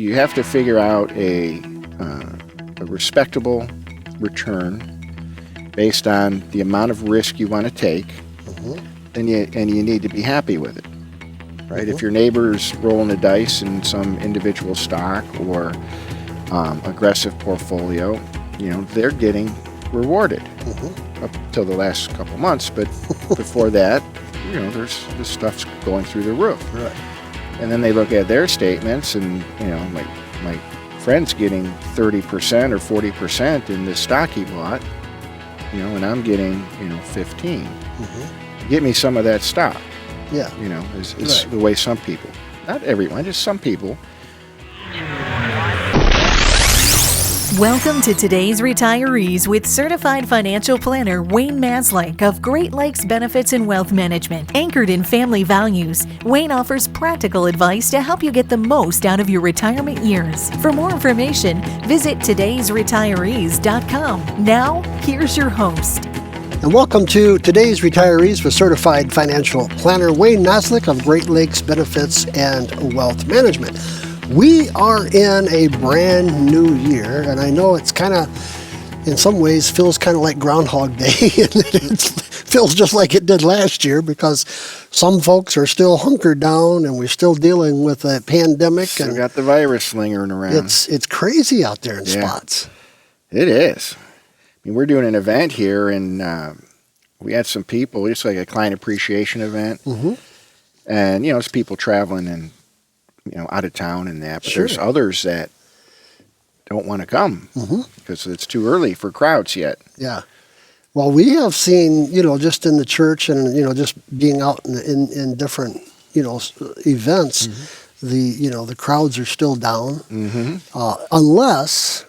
You have to figure out a respectable return based on the amount of risk you want to take, and you need to be happy with it, right? If your neighbor's rolling the dice in some individual stock or aggressive portfolio, they're getting rewarded up till the last couple months, but before that, there's this stuff's going through the roof. Right. And then they look at their statements, and my friend's getting 30% or 40% in the stock he bought, and I'm getting 15. Get me some of that stock. Yeah. Is Right. the way some people, not everyone, just some people. Welcome to today's Retirees with Certified Financial Planner Wayne Maslyk of Great Lakes Benefits and Wealth Management. Anchored in family values, Wayne offers practical advice to help you get the most out of your retirement years. For more information, visit today'sretirees.com. Now, here's your host. And welcome to today's Retirees with Certified Financial Planner Wayne Maslyk of Great Lakes Benefits and Wealth Management. We are in a brand new year, and I know it's kind of, in some ways, feels kind of like Groundhog Day, and it feels just like it did last year because some folks are still hunkered down, and we're still dealing with a pandemic. Still and got the virus lingering around. It's crazy out there in spots. It is. I mean, we're doing an event here, and we had some people, just like a client appreciation event, and it's people traveling and out of town and that, but there's others that don't want to come because it's too early for crowds yet. Yeah. Well, we have seen, just in the church and, just being out in different, events, the crowds are still down, unless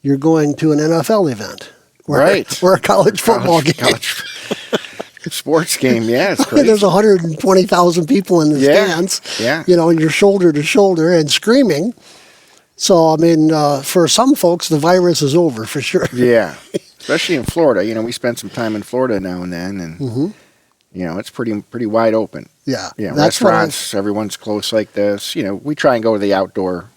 you're going to an NFL event. Or a college football game. Sports game, yeah, it's crazy. There's 120,000 people in the stands, and you're shoulder to shoulder and screaming. So, I mean, for some folks, the virus is over for sure. Yeah, especially in Florida. We spend some time in Florida now and then, and it's pretty wide open. Yeah, restaurants, everyone's close like this. We try and go to the outdoor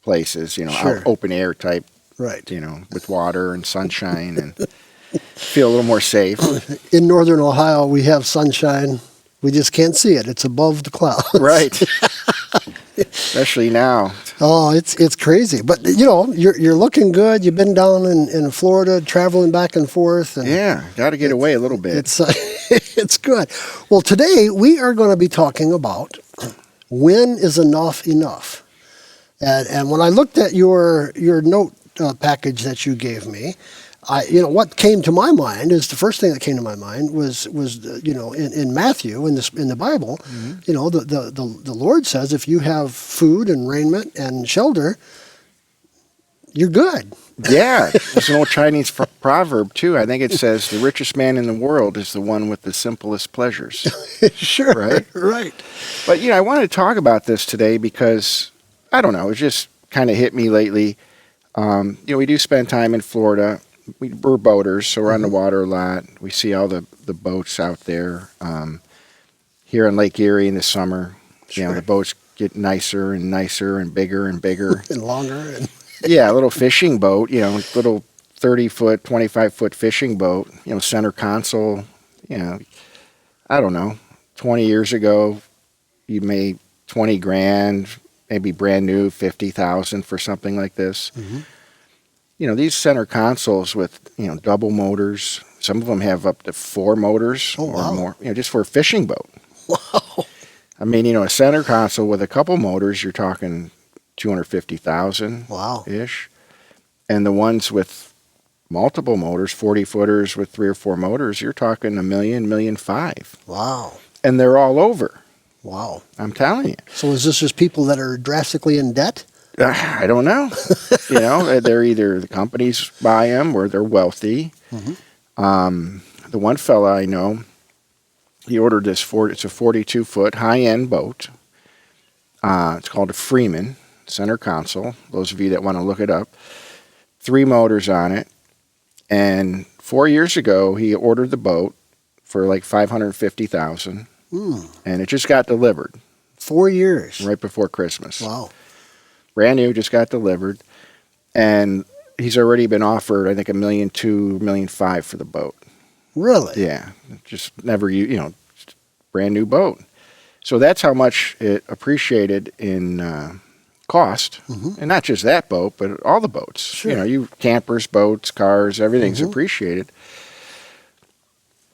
places. Open air type. Right. With water and sunshine and. Feel a little more safe. In northern Ohio, we have sunshine. We just can't see it. It's above the clouds. Right. Especially now. Oh, it's crazy. But, you're looking good. You've been down in Florida, traveling back and forth. And got to get away a little bit. It's good. Well, today we are going to be talking about when is enough enough. And when I looked at your note package that you gave me, what came to my mind is the first thing that came to my mind was in Matthew in the Bible, the Lord says if you have food and raiment and shelter, you're good. Yeah, there's an old Chinese proverb too. I think it says the richest man in the world is the one with the simplest pleasures. Sure, right. But I wanted to talk about this today because I don't know, it just kind of hit me lately. We do spend time in Florida. We're boaters, so we're on the water a lot. We see all the boats out there. Here in Lake Erie in the summer, the boats get nicer and nicer and bigger and bigger. And longer. Yeah, a little fishing boat, little 30-foot, 25-foot fishing boat, center console. I don't know, 20 years ago, you made $20,000, maybe brand new, $50,000 for something like this. These center consoles with, double motors, some of them have up to 4 motors or more, just for a fishing boat. Wow. I mean, a center console with a couple motors, you're talking $250,000 ish. And the ones with multiple motors, 40-footers with 3 or 4 motors, you're talking $1 million, $1.5 million. Wow. And they're all over. Wow. I'm telling you. So is this just people that are drastically in debt? I don't know. They're either the companies buy them or they're wealthy. The one fella I know, he ordered this it's a 42-foot high-end boat. It's called a Freeman center console. Those of you that want to look it up, 3 motors on it. And 4 years ago, he ordered the boat for like $550,000, and it just got delivered. 4 years. Right before Christmas. Wow. brand new, just got delivered, and he's already been offered, I think, $1.2 million, $1.5 million for the boat. Really? Yeah, just never, brand new boat. So that's how much it appreciated in cost, and not just that boat, but all the boats. Sure. You campers, boats, cars, everything's appreciated.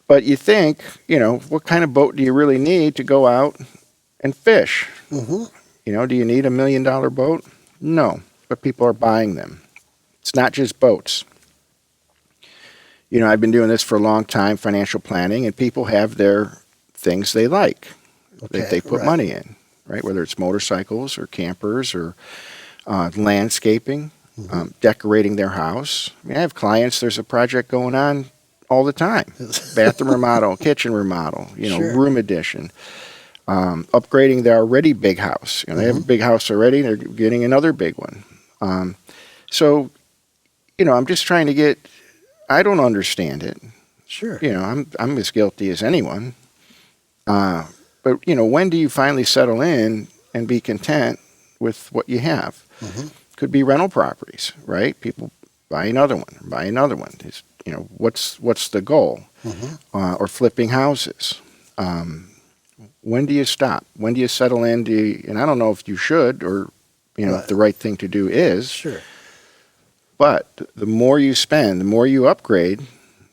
But you think, what kind of boat do you really need to go out and fish? Do you need $1 million boat? No, but people are buying them. It's not just boats. I've been doing this for a long time, financial planning, and people have their things they like that they put money in, right? Whether it's motorcycles or campers or landscaping, decorating their house. I have clients, there's a project going on all the time. Bathroom remodel, kitchen remodel, room addition, upgrading their already big house. They have a big house already, they're getting another big one. So, I'm just trying to get, I don't understand it. Sure. I'm as guilty as anyone. But, when do you finally settle in and be content with what you have? Could be rental properties, right? People buy another one. It's, what's the goal? Or flipping houses. When do you stop? When do you settle in? And I don't know if you should or, if the right thing to do is. Sure. But the more you spend, the more you upgrade,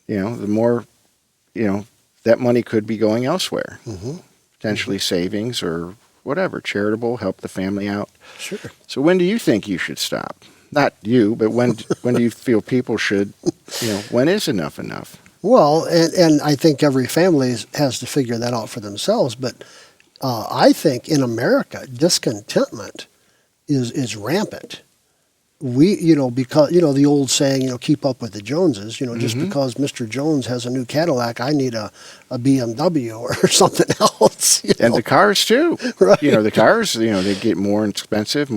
the more, that money could be going elsewhere. Potentially savings or whatever, charitable, help the family out. Sure. So when do you think you should stop? Not you, but when do you feel people should, when is enough enough? Well, and I think every family has to figure that out for themselves. But I think in America, discontentment is rampant. We, because, the old saying, keep up with the Joneses, just because Mr. Jones has a new Cadillac, I need a BMW or something else. And the cars too. Right. The cars, they get more expensive.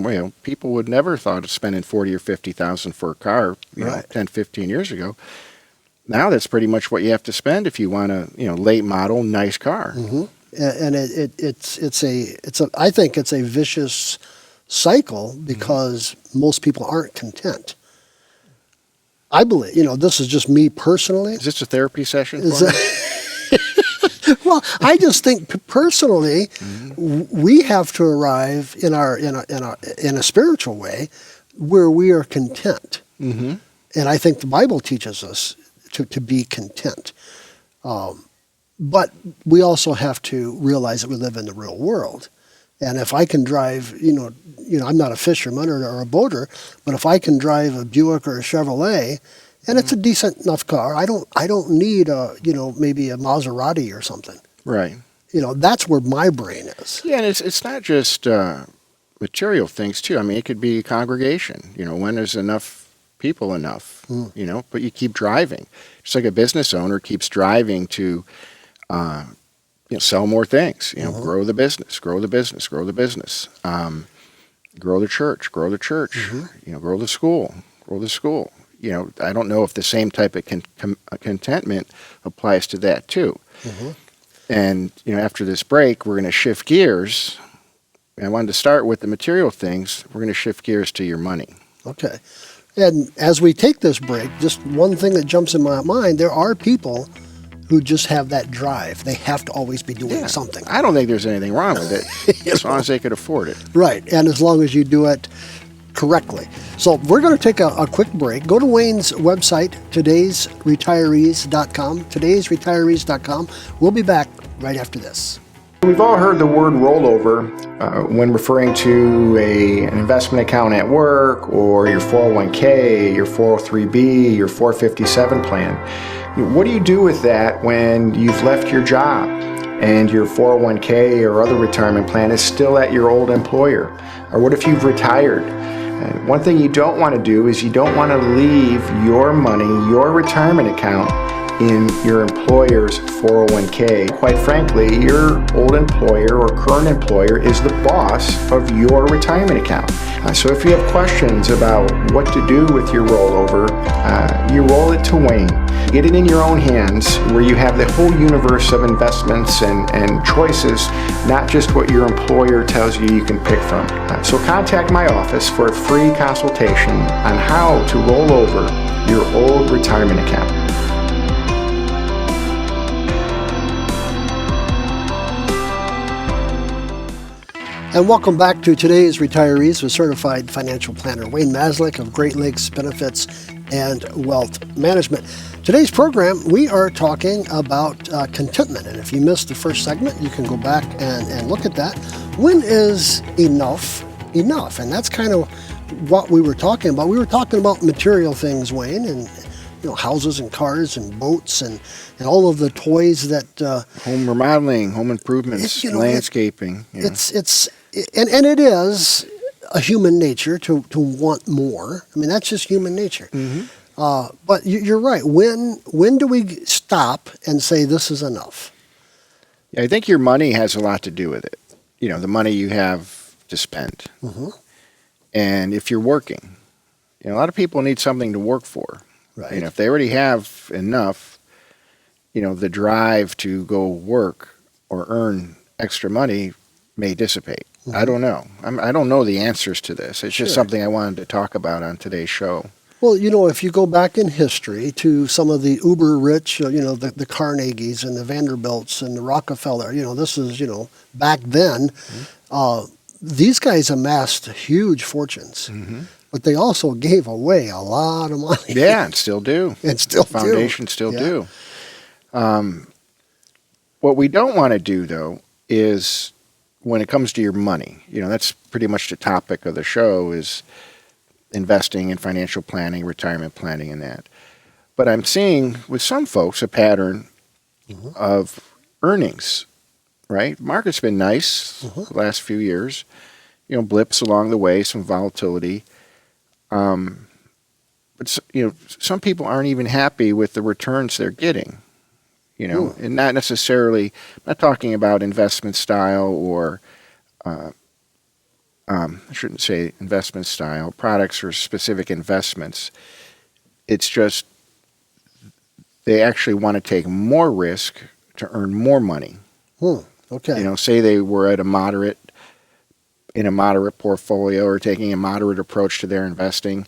People would never thought of spending $40,000 or $50,000 for a car, 10, 15 years ago. Now that's pretty much what you have to spend if you want a, late model, nice car. And I think it's a vicious cycle because most people aren't content. I believe, this is just me personally. Is this a therapy session for me? Well, I just think personally, we have to arrive in a spiritual way where we are content. And I think the Bible teaches us to be content. But we also have to realize that we live in the real world. And if I can drive, I'm not a fisherman or a boater, but if I can drive a Buick or a Chevrolet, and it's a decent enough car, I don't need maybe a Maserati or something. Right. That's where my brain is. Yeah, and it's not just material things too. I mean, it could be congregation. When there's enough people enough. But you keep driving. Just like a business owner keeps driving to. Sell more things, grow the business, grow the church, grow the school. I don't know if the same type of contentment applies to that too. And, after this break, we're going to shift gears. And I wanted to start with the material things. We're going to shift gears to your money. Okay. And as we take this break, just one thing that jumps in my mind, there are people who just have that drive. They have to always be doing something. I don't think there's anything wrong with it, as long as they could afford it. Right, and as long as you do it correctly. So we're going to take a quick break. Go to Wayne's website, todaysretirees.com, todaysretirees.com. We'll be back right after this. We've all heard the word rollover when referring to an investment account at work or your 401k, your 403b, your 457 plan. What do you do with that when you've left your job and your 401k or other retirement plan is still at your old employer? Or what if you've retired? One thing you don't want to do is you don't want to leave your money, your retirement account, in your employer's 401k. Quite frankly, your old employer or current employer is the boss of your retirement account. So if you have questions about what to do with your rollover, you roll it to Wayne. get it in your own hands where you have the whole universe of investments and choices, not just what your employer tells you you can pick from. So contact my office for a free consultation on how to roll over your old retirement account. And welcome back to today's Retirees with Certified Financial Planner Wayne Maslyk of Great Lakes Benefits and Wealth Management. Today's program, we are talking about contentment. And if you missed the first segment, you can go back and look at that. When is enough enough? And that's kind of what we were talking about. We were talking about material things, Wayne, and houses and cars and boats and all of the toys that home remodeling, home improvements, landscaping. And it is a human nature to want more. I mean, that's just human nature. Mm-hmm. But you're right. When do we stop and say this is enough? Yeah, I think your money has a lot to do with it. The money you have to spend. Mm-hmm. And if you're working, a lot of people need something to work for. Right. If they already have enough, the drive to go work or earn extra money may dissipate. Mm-hmm. I don't know. I don't know the answers to this. It's just something I wanted to talk about on today's show. Well, if you go back in history to some of the uber rich, the Carnegies and the Vanderbilts and the Rockefeller, this is, back then, mm-hmm. These guys amassed huge fortions. Mm-hmm. But they also gave away a lot of money. Yeah, and still do. And still the foundation still do. What we don't want to do, though, is when it comes to your money, that's pretty much the topic of the show is investing in financial planning, retirement planning, and that. But I'm seeing with some folks a pattern mm-hmm. of earnings, right? Market's been nice mm-hmm. the last few years. Blips along the way, some volatility. But some people aren't even happy with the returns they're getting, and not necessarily, I'm not talking about investment style or, I shouldn't say investment style, products or specific investments. It's just they actually want to take more risk to earn more money. Okay. Say they were at in a moderate portfolio or taking a moderate approach to their investing,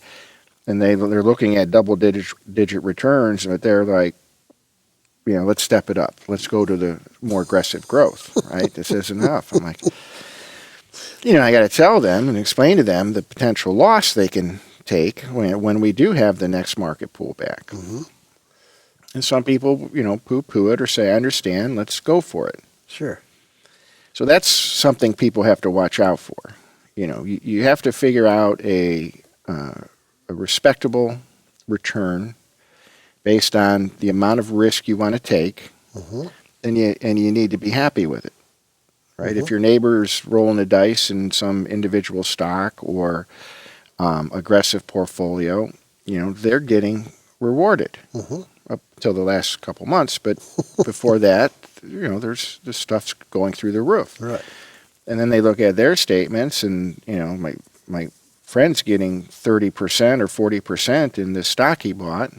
and they're looking at double-digit returns, but they're like, let's step it up. Let's go to the more aggressive growth, right? This isn't enough. I'm like, I got to tell them and explain to them the potential loss they can take when we do have the next market pullback. Mm-hmm. And some people, poo-poo it or say, I understand, let's go for it. Sure. So that's something people have to watch out for. You have to figure out a respectable return based on the amount of risk you want to take, mm-hmm. and you need to be happy with it, right? Mm-hmm. If your neighbor's rolling the dice in some individual stock or aggressive portfolio, they're getting rewarded mm-hmm. up until the last couple months, but before that, there's this stuff's going through the roof. Right. And then they look at their statements and, my friend's getting 30% or 40% in this stock he bought,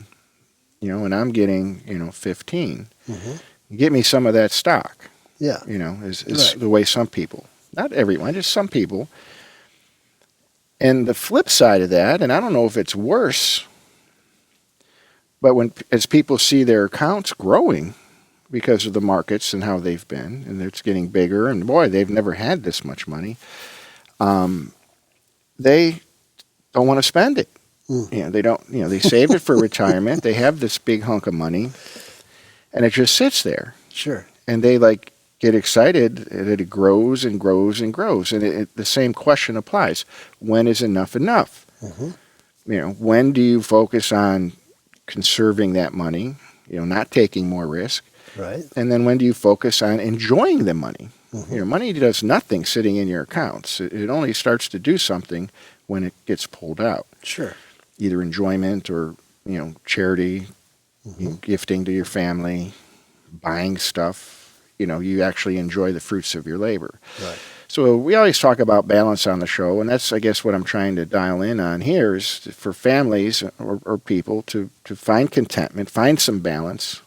and I'm getting, 15. Mm-hmm. Get me some of that stock. Yeah. Is right. the way some people, not everyone, just some people. And the flip side of that, and I don't know if it's worse, but as people see their accounts growing because of the markets and how they've been, and it's getting bigger, and boy, they've never had this much money, they don't want to spend it. Mm. They don't. They saved it for retirement. They have this big hunk of money, and it just sits there. Sure. And they get excited that it grows and grows and grows, and the same question applies: when is enough enough? Mm-hmm. When do you focus on conserving that money? Not taking more risk. Right. And then when do you focus on enjoying the money? Mm-hmm. Money does nothing sitting in your accounts. It only starts to do something when it gets pulled out. Sure. Either enjoyment or, charity, mm-hmm. Gifting to your family, buying stuff. You actually enjoy the fruits of your labor. Right. So we always talk about balance on the show, and that's, I guess, what I'm trying to dial in on here is for families or people to find contentment, find some balance,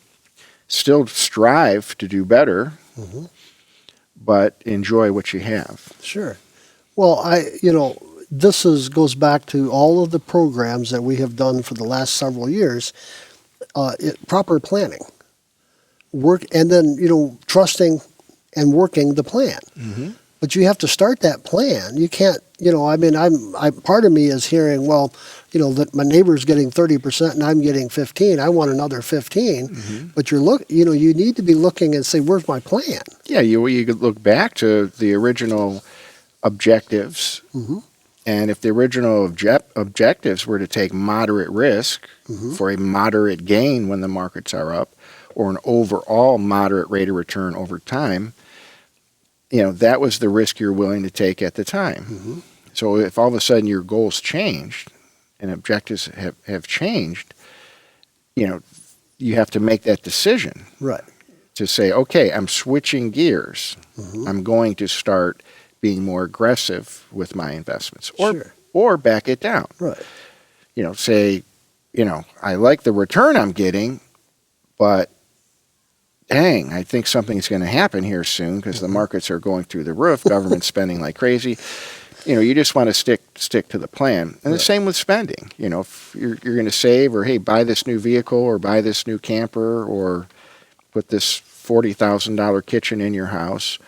still strive to do better, but enjoy what you have. Sure. Well, this goes back to all of the programs that we have done for the last several years. Proper planning, work, and then trusting and working the plan. But you have to start that plan. You can't, part of me is hearing, well, that my neighbor's getting 30% and I'm getting 15. I want another 15. But you need to be looking and say, where's my plan? Yeah, you could look back to the original objectives, and if the original objectives were to take moderate risk for a moderate gain when the markets are up, or an overall moderate rate of return over time, that was the risk you're willing to take at the time. So if all of a sudden your goals changed and objectives have changed, you have to make that decision. Right. To say, okay, I'm switching gears. I'm going to start being more aggressive with my investments, or back it down. Right. Say, I like the return I'm getting, but dang, I think something's going to happen here soon because the markets are going through the roof, government spending like crazy. You just want to stick to the plan. And the same with spending. If you're going to save, or hey, buy this new vehicle, or buy this new camper, or put this $40,000 kitchen in your house,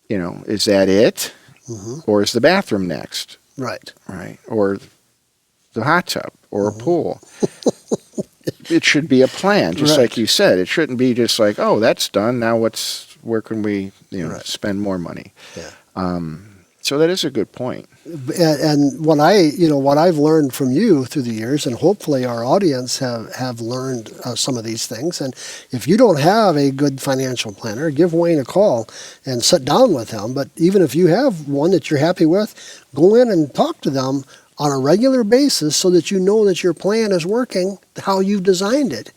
is that it? Or is the bathroom next? Right. Right. Or the hot tub, or a pool. It should be a plan, just like you said. It shouldn't be just like, oh, that's done. Now where can we, spend more money? Yeah. So that is a good point. And what I've learned from you through the years, and hopefully our audience have learned some of these things. And if you don't have a good financial planner, give Wayne a call and sit down with him. But even if you have one that you're happy with, go in and talk to them on a regular basis so that you know that your plan is working how you've designed it.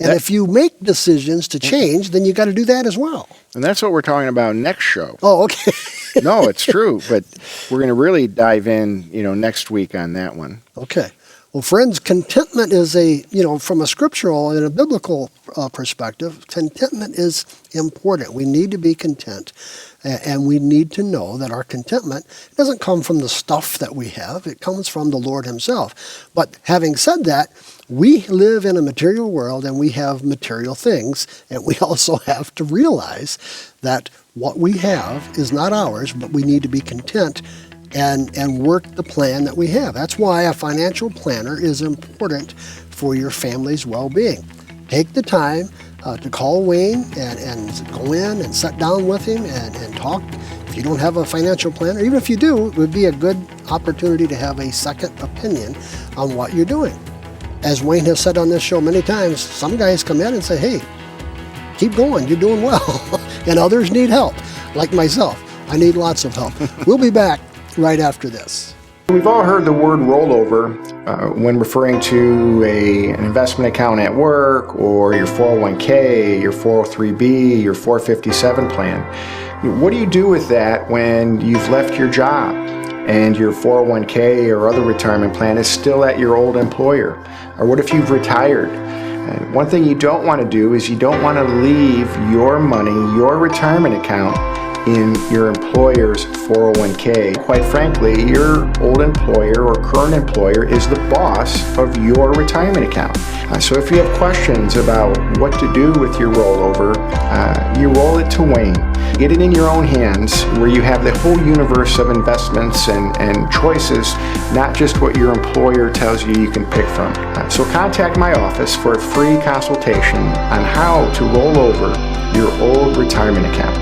And if you make decisions to change, then you got to do that as well. And that's what we're talking about next show. Oh, okay. No, it's true, but we're going to really dive in, next week on that one. Okay. Well, friends, contentment is from a scriptural and a biblical perspective, contentment is important. We need to be content, and we need to know that our contentment doesn't come from the stuff that we have. It comes from the Lord himself. But having said that, we live in a material world, and we have material things, and we also have to realize that what we have is not ours, but we need to be content and work the plan that we have. That's why a financial planner is important for your family's well-being. Take the time to call Wayne and go in and sit down with him and talk. If you don't have a financial planner, even if you do, it would be a good opportunity to have a second opinion on what you're doing. As Wayne has said on this show many times, some guys come in and say, hey, keep going, you're doing well. And others need help, like myself. I need lots of help. We'll be back right after this. We've all heard the word rollover when referring to an investment account at work, or your 401k, your 403b, your 457 plan. What do you do with that when you've left your job and your 401k or other retirement plan is still at your old employer? Or what if you've retired? And one thing you don't want to do is you don't want to leave your money, your retirement account, in your employer's 401k. Quite frankly, your old employer or current employer is the boss of your retirement account. So if you have questions about what to do with your rollover, you roll it to Wayne. Get it in your own hands, where you have the whole universe of investments and choices, not just what your employer tells you can pick from. So contact my office for a free consultation on how to roll over your old retirement account.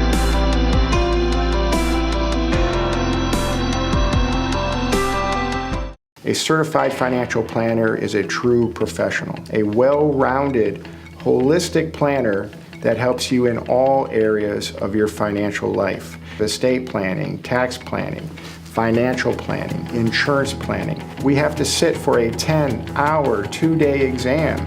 A certified financial planner is a true professional, a well-rounded, holistic planner that helps you in all areas of your financial life. Estate planning, tax planning, financial planning, insurance planning. We have to sit for a 10-hour, 2-day exam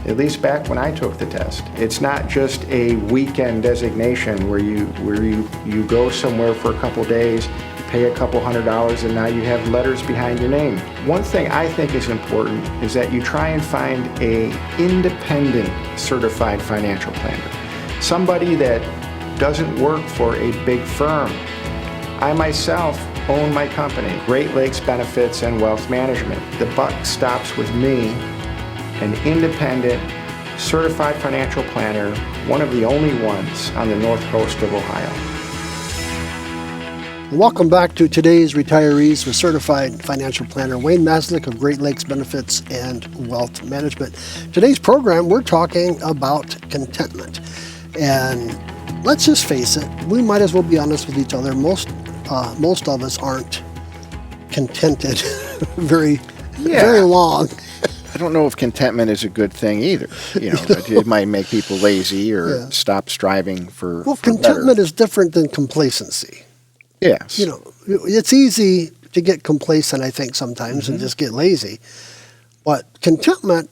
at least back when I took the test. It's not just a weekend designation where you go somewhere for a couple days, you pay a couple $100, and now you have letters behind your name. One thing I think is important is that you try and find a independent certified financial planner. Somebody that doesn't work for a big firm. I myself own my company, Great Lakes Benefits and Wealth Management. The buck stops with me, an independent, certified financial planner, one of the only ones on the north coast of Ohio. Welcome back to today's Retirees with Certified Financial Planner Wayne Maslyk of Great Lakes Benefits and Wealth Management. Today's program, we're talking about contentment. And let's just face it, we might as well be honest with each other. Most of us aren't contented very long. I don't know if contentment is a good thing either. It might make people lazy or stop striving for contentment better. is different than complacency. Yes. It's easy to get complacent, I think, sometimes and just get lazy. But contentment,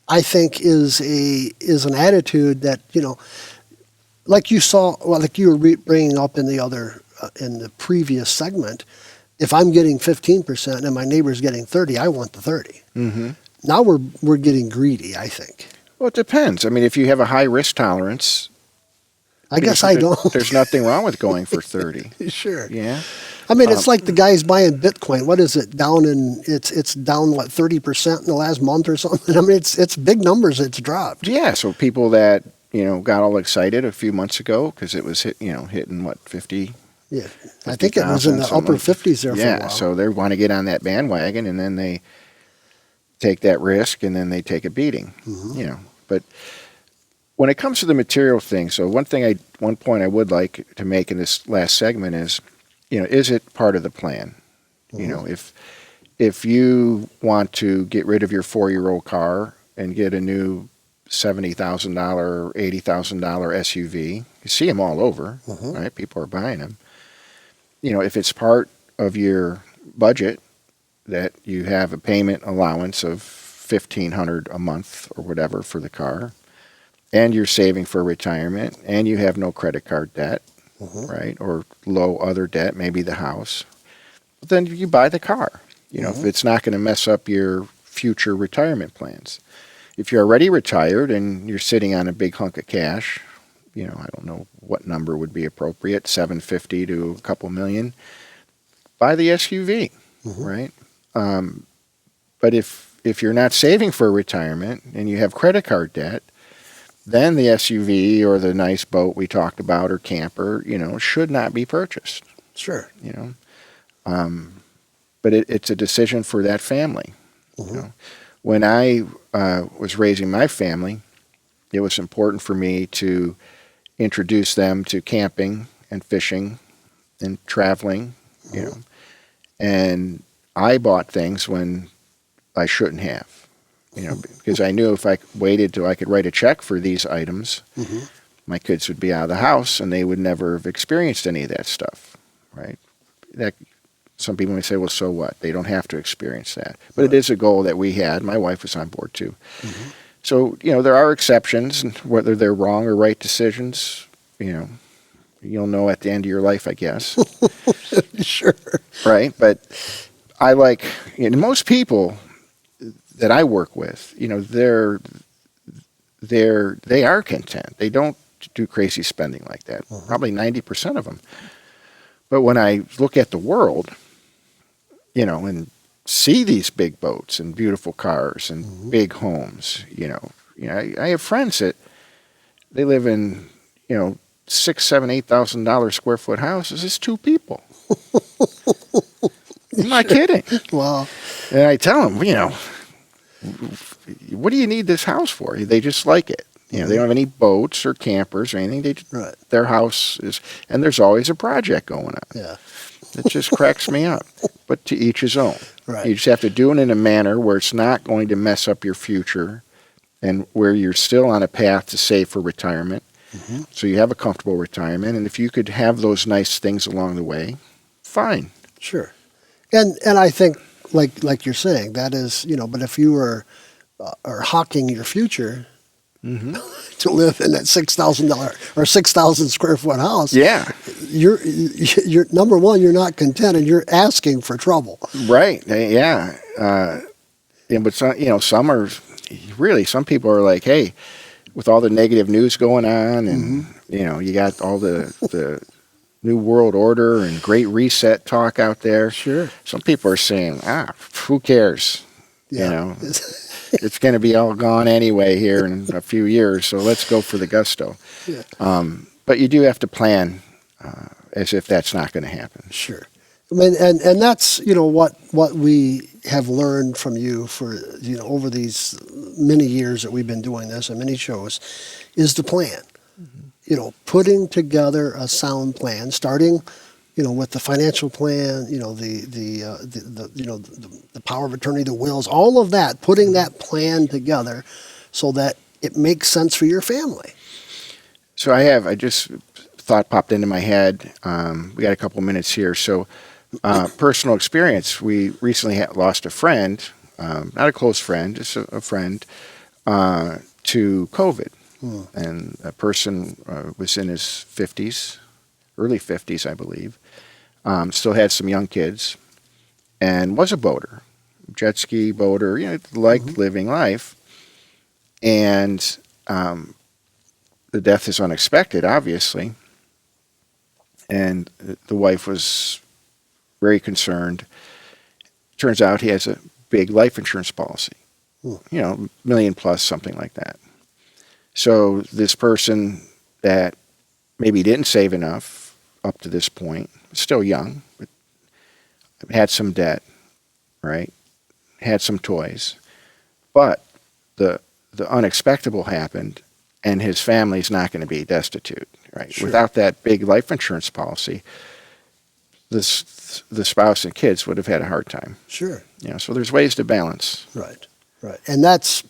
I think, is an attitude that, like you saw, like you were bringing up in the previous segment, if I'm getting 15% and my neighbor's getting 30, I want the 30. Mm-hmm. Now we're getting greedy, I think. Well, it depends. I mean, if you have a high risk tolerance, I guess I don't. There's nothing wrong with going for 30. Sure. Yeah. I mean, it's like the guys buying Bitcoin. What is it? It's down 30% in the last month or something. I mean, it's big numbers. It's dropped. Yeah. So people that got all excited a few months ago because it was hitting what 50. Yeah, I think it was in the upper 50s there for a while. Yeah. So they want to get on that bandwagon, and then they take that risk, and then they take a beating. Mm-hmm. But when it comes to the material thing, so one point I would like to make in this last segment is, is it part of the plan? Mm-hmm. If you want to get rid of your 4-year-old car and get a new $70,000 or $80,000 SUV, you see them all over, right? People are buying them. If it's part of your budget that you have a payment allowance of $1,500 a month or whatever for the car, and you're saving for retirement, and you have no credit card debt, right, or low other debt, maybe the house, then you buy the car. If it's not going to mess up your future retirement plans. If you're already retired and you're sitting on a big hunk of cash, I don't know what number would be appropriate, $750 to a couple million, buy the SUV, right? But if you're not saving for retirement and you have credit card debt, then the SUV or the nice boat we talked about or camper, should not be purchased. Sure. But it's a decision for that family. When I was raising my family, it was important for me to introduce them to camping and fishing and traveling, and I bought things when I shouldn't have, because I knew if I waited till I could write a check for these items, my kids would be out of the house and they would never have experienced any of that stuff, right? That some people may say, well, so what? They don't have to experience that. But it is a goal that we had. My wife was on board too. So, there are exceptions, and whether they're wrong or right decisions, you'll know at the end of your life, I guess. Sure. Right? But I like, most people that I work with, they are content. They don't do crazy spending like that. Probably 90% of them. But when I look at the world, and see these big boats and beautiful cars and big homes, I have friends that they live in, $6,000, $7,000, $8,000 square foot houses. It's 2 people. I'm not kidding. Wow. And I tell them, what do you need this house for? They just like it. They don't have any boats or campers or anything. Their house is, and there's always a project going on. Yeah. It just cracks me up. But to each his own. Right. You just have to do it in a manner where it's not going to mess up your future and where you're still on a path to save for retirement. So you have a comfortable retirement. And if you could have those nice things along the way, fine. Sure. And I think, like you're saying, that is, but if you were are hawking your future to live in that $6,000 or 6,000 square foot house. Yeah. You're number one, you're not content, and you're asking for trouble. Right. Yeah. But some people are like, hey, with all the negative news going on, and you got all the New World Order and Great Reset talk out there. Sure. Some people are saying, who cares? Yeah. It's going to be all gone anyway here in a few years, so let's go for the gusto. Yeah. But you do have to plan as if that's not going to happen. Sure. I mean, and that's, what we have learned from you for, over these many years that we've been doing this and many shows, is the plan. Putting together a sound plan, starting, with the financial plan, the power of attorney, the wills, all of that, putting that plan together so that it makes sense for your family. So I just thought popped into my head. We got a couple minutes here. So personal experience. We recently lost a friend, not a close friend, just a friend, to COVID. And a person was in his 50s, early 50s, I believe. Still had some young kids, and was a boater, jet ski boater. Liked living life. And the death is unexpected, obviously. And the wife was very concerned. Turns out he has a big life insurance policy, $1 million plus, something like that. So this person that maybe didn't save enough up to this point, still young, but had some debt, right? Had some toys. But the unexpected happened, and his family's not going to be destitute, right? Sure. Without that big life insurance policy, the spouse and kids would have had a hard time. Sure. So there's ways to balance. Right. And that's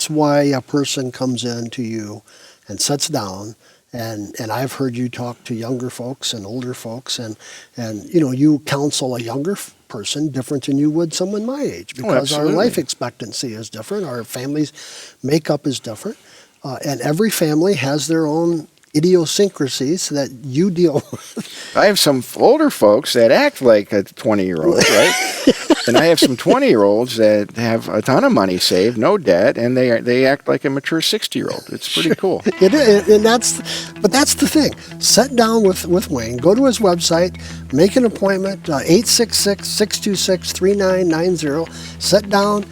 why a person comes in to you and sits down, and I've heard you talk to younger folks and older folks, and you counsel a younger person different than you would someone my age, because our life expectancy is different, our family's makeup is different, and every family has their own idiosyncrasies that you deal with. I have some older folks that act like a 20-year-old, right? And I have some 20-year-olds that have a ton of money saved, no debt, and they act like a mature 60-year-old. It's pretty cool. It is, and that's the thing. Sit down with Wayne. Go to his website. Make an appointment. 866-626-3990. Sit down.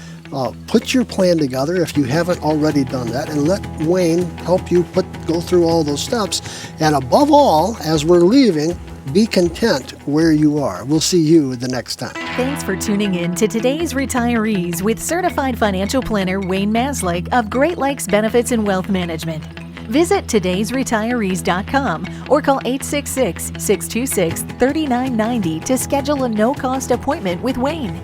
Put your plan together if you haven't already done that, and let Wayne help you go through all those steps. And above all, as we're leaving, be content where you are. We'll see you the next time. Thanks for tuning in to today's Retirees with certified financial planner Wayne Maslyk of Great Lakes Benefits and Wealth Management. Visit todaysretirees.com or call 866-626-3990 to schedule a no-cost appointment with Wayne.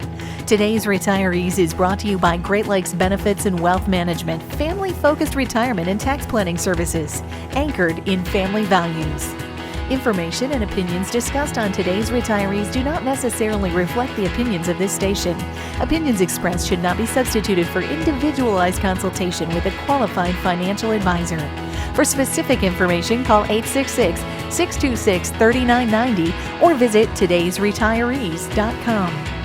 Today's Retirees is brought to you by Great Lakes Benefits and Wealth Management, family-focused retirement and tax planning services, anchored in family values. Information and opinions discussed on today's Retirees do not necessarily reflect the opinions of this station. Opinions expressed should not be substituted for individualized consultation with a qualified financial advisor. For specific information, call 866-626-3990 or visit todaysretirees.com.